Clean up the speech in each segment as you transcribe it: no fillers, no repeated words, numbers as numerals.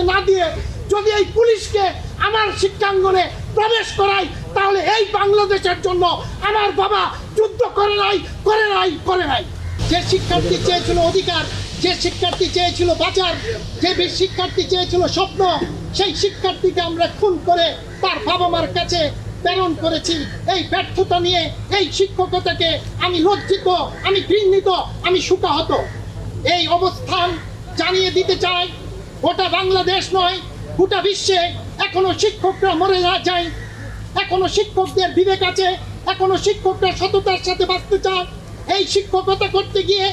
করতে না দিয়ে যদি এই পুলিশকে আমার শিক্ষাঙ্গনে প্রবেশ করাই, তাহলে এই বাংলাদেশের জন্য আমার বাবা যুদ্ধ করে নাই। যে শিক্ষার্থী চেয়েছিল অধিকার, যে শিক্ষার্থী চেয়েছিল বাঁচার, যে শিক্ষার্থী চেয়েছিল স্বপ্ন, সেই শিক্ষার্থীকে আমরা খুন করে তার বাবা মার কাছে প্রেরণ করেছি। এই ব্যর্থতা নিয়ে এই শিক্ষকতাকে আমি লজ্জিত, আমি ঘৃণিত, আমি শোকাহত। এই অবস্থান জানিয়ে দিতে চাই, গোটা বাংলাদেশ নয়, গোটা বিশ্বে এখনো শিক্ষকরা মরে না যায়, এখনো শিক্ষকদের বিবেক আছে, এখনো শিক্ষকরা সততার সাথে বাঁচতে চায়। এই শিক্ষকতা করতে গিয়ে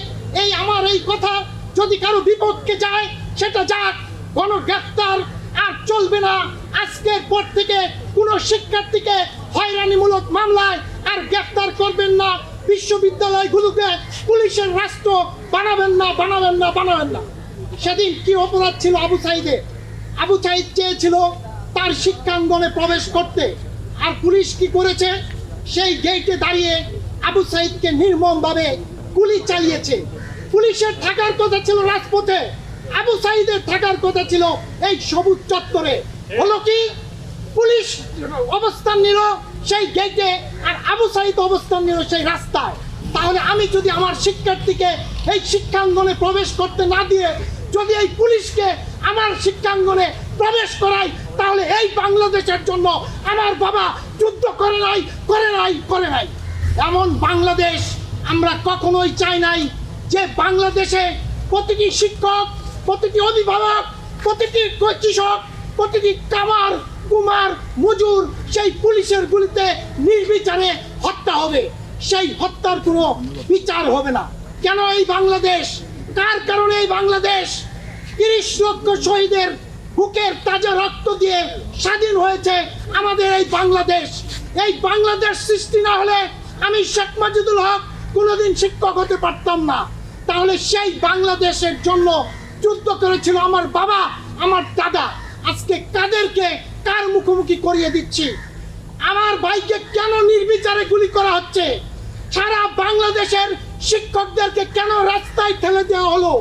আমার এই কথা যদি কারো বিপক্ষে যায়, সেটা যাক, গণগ্রেফতার আর চলবে না। আজকের পর থেকে কোনো শিক্ষার্থীকে হয়রানিমূলক মামলায় আর গ্রেফতার করবেন না। বিশ্ববিদ্যালয়গুলোকে পুলিশের রাষ্ট্র বানাবেন না। সেদিন কি অপরাধ ছিল আবু সাইদের? আবু সাইদ চেয়েছিল তার শিক্ষাঙ্গনে প্রবেশ করতে, আর পুলিশ কি করেছে? সেই গেটে দাঁড়িয়ে আবু সাইদকে নির্মমভাবে গুলি চালিয়েছে। পুলিশের থাকার কথা ছিল রাজপথে, আবু সাইদের থাকার কথা ছিল এই সবুজ চত্বরে। হলো কি? পুলিশ অবস্থান নিল সেই গেটে, আর আবু সাইদ অবস্থান নিল সেই রাস্তায়। তাহলে আমি যদি আমার শিক্ষার্থীকে এই শিক্ষাঙ্গনে প্রবেশ করতে না দিয়ে যদি এই পুলিশকে আমার শিক্ষাঙ্গনে প্রবেশ করাই, তাহলে এই বাংলাদেশের জন্য আমার বাবা যুদ্ধ করে নাই। এমন বাংলাদেশ আমরা কখনোই চাই নাই, যে বাংলাদেশে প্রতিটি শিক্ষক, প্রতিটি অভিভাবক, প্রতিটি কৃষক, প্রতিটি কামার কুমার মজুর সেই পুলিশের গুলিতে নির্বিচারে হত্যা হবে। সেই হত্যার কোনো বিচার হবে না। কেন এই বাংলাদেশ? কার কারণে এই বাংলাদেশ? 30 লক্ষ শহীদের বুকের তাজা রক্ত দিয়ে স্বাধীন হয়েছে আমাদের এই বাংলাদেশ। এই বাংলাদেশ সৃষ্টি না হলে আমি শেখ মাজিদুল হক কোনোদিন শিক্ষক হতে পারতাম না। তাহলে সেই বাংলাদেশের জন্য যুদ্ধ করেছিল আমার বাবা, আমার দাদা। আজকে কার মুখোমুখি করিয়ে দিচ্ছি? আমার ভাইকে কেন নির্বিচারে গুলি করা হচ্ছে? সারা বাংলাদেশের শিক্ষকদেরকে কেন রাস্তায় ঠেলে দেওয়া হলো?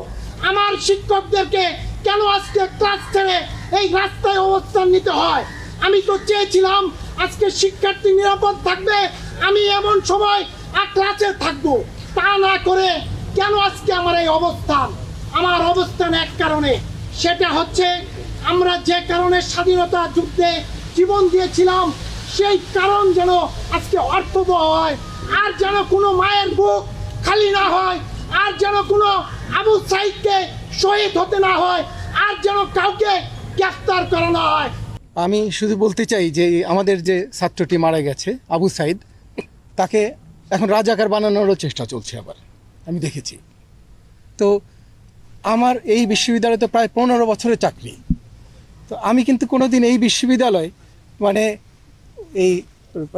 আমার শিক্ষকদেরকে কেন আজকে ক্লাস ছেড়ে এই রাস্তায় অবস্থান নিতে হয়? আমি তো চেয়েছিলাম আজকে শিক্ষার্থী নিরাপদ থাকবে, আমি এমন সময় ক্লাসে থাকবো। তা না করে কেন আজকে আমার এই অবস্থান? আমার অবস্থান এক কারণে, সেটা হচ্ছে আমরা যে কারণে স্বাধীনতা যুদ্ধে জীবন দিয়েছিলাম, সেই কারণ যেন আজকে অর্থবহ হয়, আর যেন কোনো মায়ের বুক খালি না হয়, আর যেন কোনো আবু সাইদকে শহীদ হতে না হয়, আর যেন কাউকে গ্রেফতার করা না হয়। আমি শুধু বলতে চাই যে আমাদের যে ছাত্রটি মারা গেছে আবু সাইদ, তাকে এখন রাজাকার বানানোরও চেষ্টা চলছে। আবার আমি দেখেছি। তো আমার এই বিশ্ববিদ্যালয়ে তো প্রায় 15 বছরের চাকরি। তো আমি কিন্তু কোনোদিন এই বিশ্ববিদ্যালয় মানে এই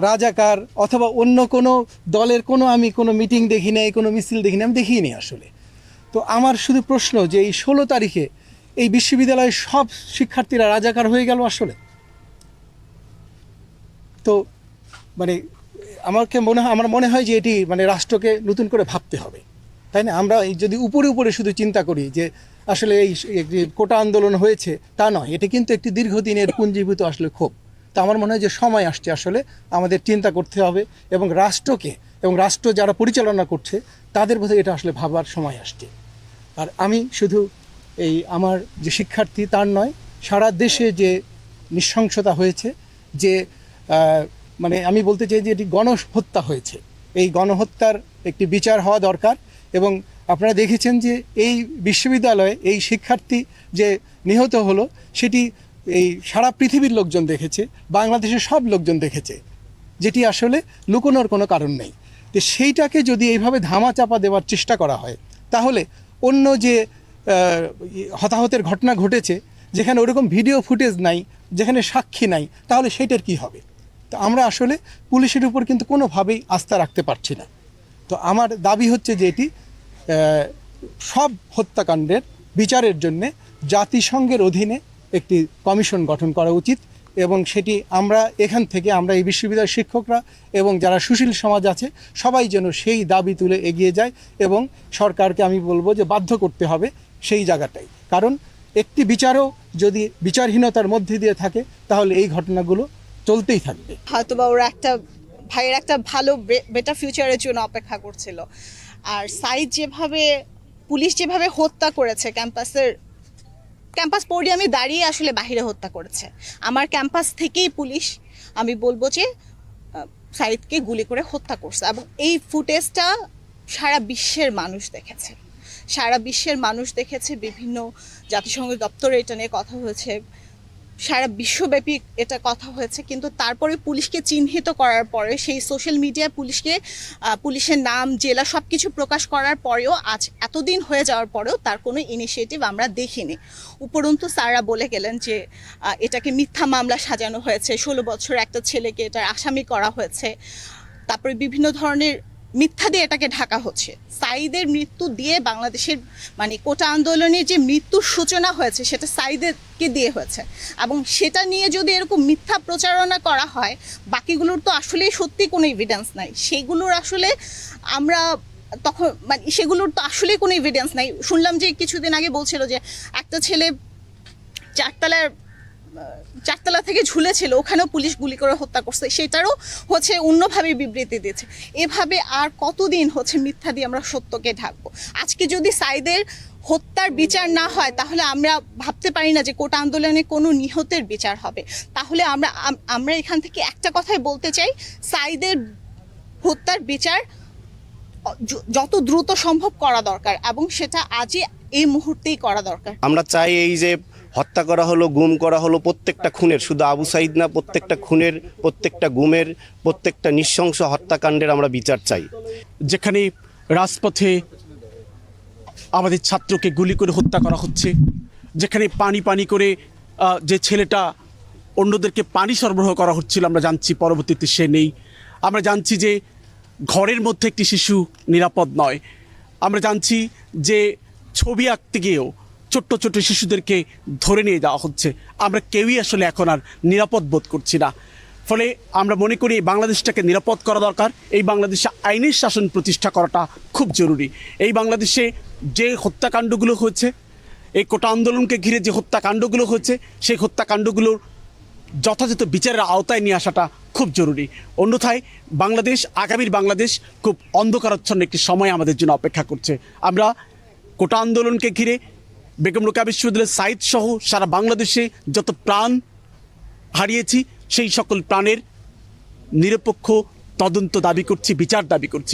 রাজাকার অথবা অন্য কোনো দলের আমি কোনো মিটিং দেখি নাই, কোনো মিছিল দেখি না, আমি দেখিনি আসলে। তো আমার শুধু প্রশ্ন যে এই 16 তারিখে এই বিশ্ববিদ্যালয়ের সব শিক্ষার্থীরা রাজাকার হয়ে গেল আসলে। তো মানে আমার মনে হয় যে এটি মানে রাষ্ট্রকে নতুন করে ভাবতে হবে, তাই না? আমরা যদি উপরে শুধু চিন্তা করি যে আসলে এই কোটা আন্দোলন হয়েছে, তা নয়। এটা কিন্তু একটি দীর্ঘদিনের পুঞ্জীভূত আসলে ক্ষোভ। তো আমার মনে হয় যে সময় আসছে আসলে আমাদের চিন্তা করতে হবে, এবং রাষ্ট্রকে এবং রাষ্ট্র যারা পরিচালনা করছে তাদের বোধহয় এটা আসলে ভাবার সময় আসছে। আর আমি শুধু এই আমার যে শিক্ষার্থী তার নয়, সারা দেশে যে নৃশংসতা হয়েছে, যে মানে আমি বলতে চাই যে এটি গণহত্যা হয়েছে, এই গণহত্যার একটি বিচার হওয়া দরকার। এবং আপনারা দেখেছেন যে এই বিশ্ববিদ্যালয়ে এই শিক্ষার্থী যে নিহত হলো, সেটি এই সারা পৃথিবীর লোকজন দেখেছে, বাংলাদেশের সব লোকজন দেখেছে, যেটি আসলে লুকোনোর কোনো কারণ নেই। তো সেইটাকে যদি এইভাবে ধামাচাপা দেওয়ার চেষ্টা করা হয়, তাহলে অন্য যে হতাহতের ঘটনা ঘটেছে, যেখানে ওরকম ভিডিও ফুটেজ নাই, যেখানে সাক্ষী নাই, তাহলে সেইটার কি হবে? তো আমরা আসলে পুলিশের উপর কিন্তু কোনোভাবেই আস্থা রাখতে পারছি না। তো আমার দাবি হচ্ছে যে এটি সব হত্যাকাণ্ডের বিচারের জন্যে জাতিসংঘের অধীনে একটি কমিশন গঠন করা উচিত, এবং সেটি আমরা এখান থেকে আমরা এই বিশ্ববিদ্যালয়ের শিক্ষকরা এবং যারা সুশীল সমাজ আছে সবাই যেন সেই দাবি তুলে এগিয়ে যায়, এবং সরকারকে আমি বলবো যে বাধ্য করতে হবে সেই জায়গাটাই। কারণ একটি বিচারও যদি বিচারহীনতার মধ্যে দিয়ে থাকে তাহলে এই ঘটনাগুলো চলতেই থাকবে। হয়তোবা ওরা একটা ভাইয়ের একটা ভালো বেটার ফিউচারের জন্য অপেক্ষা করছিল। আর সাইদ যেভাবে পুলিশ যেভাবে হত্যা করেছে ক্যাম্পাস পোডিয়ামে দাঁড়িয়ে আসলে বাইরে হত্যা করেছে। আমার ক্যাম্পাস থেকেই পুলিশ আমি বলবো যে সাইদকে গুলি করে হত্যা করছে, এবং এই ফুটেজটা সারা বিশ্বের মানুষ দেখেছে। সারা বিশ্বের মানুষ দেখেছে, বিভিন্ন জাতিসংঘ দপ্তরে এটা নিয়ে কথা হয়েছে, সারা বিশ্বব্যাপী এটা কথা হয়েছে। কিন্তু তারপরে পুলিশকে চিহ্নিত করার পরে, সেই সোশ্যাল মিডিয়ায় পুলিশের নাম, জেলা সব কিছু প্রকাশ করার পরেও, আজ এতদিন হয়ে যাওয়ার পরেও তার কোনো ইনিশিয়েটিভ আমরা দেখিনি। উপরন্তু স্যাররা বলে গেলেন যে এটাকে মিথ্যা মামলা সাজানো হয়েছে, 16 বছর একটা ছেলেকে এটার আসামি করা হয়েছে, তারপরে বিভিন্ন ধরনের মিথ্যা দিয়ে এটাকে ঢাকা হচ্ছে। সাইদের মৃত্যু দিয়ে বাংলাদেশের মানে কোটা আন্দোলনের যে মৃত্যুর সূচনা হয়েছে সেটা সাইদকে দিয়ে হয়েছে, এবং সেটা নিয়ে যদি এরকম মিথ্যা প্রচারণা করা হয়, বাকিগুলোর তো আসলেই সত্যি কোনো এভিডেন্স নাই। সেগুলোর আসলে আমরা তখন মানে সেগুলোর তো আসলেই কোনো এভিডেন্স নাই। শুনলাম যে কিছুদিন আগে বলছিল যে একটা ছেলে চারতলা থেকে ঝুলেছিল, ওখানেও পুলিশ গুলি করে হত্যা করছে, সেটারও হচ্ছে অন্যভাবে বিবৃতি দিয়েছে। এভাবে আর কতদিন হচ্ছে মিথ্যা দিয়ে আমরা সত্যকে ঢাকবো? আজকে যদি সাইদের হত্যার বিচার না হয়, তাহলে আমরা ভাবতে পারি না যে কোটা আন্দোলনে কোনো নিহতের বিচার হবে। তাহলে আমরা এখান থেকে একটা কথাই বলতে চাই, সাইদের হত্যার বিচার যত দ্রুত সম্ভব করা দরকার, এবং সেটা আজই এই মুহূর্তেই করা দরকার। আমরা চাই এই যে হত্যা করা হলো, গুম করা হলো, প্রত্যেকটা খুনের, শুধু আবু সাইদ না, প্রত্যেকটা খুনের, প্রত্যেকটা গুমের, প্রত্যেকটা নৃশংস হত্যাকাণ্ডের আমরা বিচার চাই। যেখানে রাজপথে আমাদের ছাত্রকে গুলি করে হত্যা করা হচ্ছে, যেখানে পানি করে যে ছেলেটা অন্যদেরকে পানি সরবরাহ করা হচ্ছিল, আমরা জানছি পরবর্তীতে সে নেই। আমরা জানছি যে ঘরের মধ্যে একটি শিশু নিরাপদ নয়। আমরা জানছি যে ছবি আঁকতে গিয়েও ছোট্ট ছোট্ট শিশুদেরকে ধরে নিয়ে যাওয়া হচ্ছে। আমরা কেউই আসলে এখন আর নিরাপদ বোধ করছি না। ফলে আমরা মনে করি এই বাংলাদেশটাকে নিরাপদ করা দরকার। এই বাংলাদেশে আইনের শাসন প্রতিষ্ঠা করাটা খুব জরুরি। এই বাংলাদেশে যে হত্যাকাণ্ডগুলো হয়েছে, এই কোটা আন্দোলনকে ঘিরে যে হত্যাকাণ্ডগুলো হয়েছে, সেই হত্যাকাণ্ডগুলোর যথাযথ বিচারের আওতায় নিয়ে আসাটা খুব জরুরি। অন্যথায় আগামীর বাংলাদেশ খুব অন্ধকারাচ্ছন্ন একটি সময় আমাদের জন্য অপেক্ষা করছে। আমরা কোটা আন্দোলনকে ঘিরে বেগম রোকেয়া বিশ্ববিদ্যালয়ের সাইদ সহ সারা বাংলাদেশে যত প্রাণ হারিয়েছি, সেই সকল প্রাণের নিরপেক্ষ তদন্ত দাবি করছি, বিচার দাবি করছি।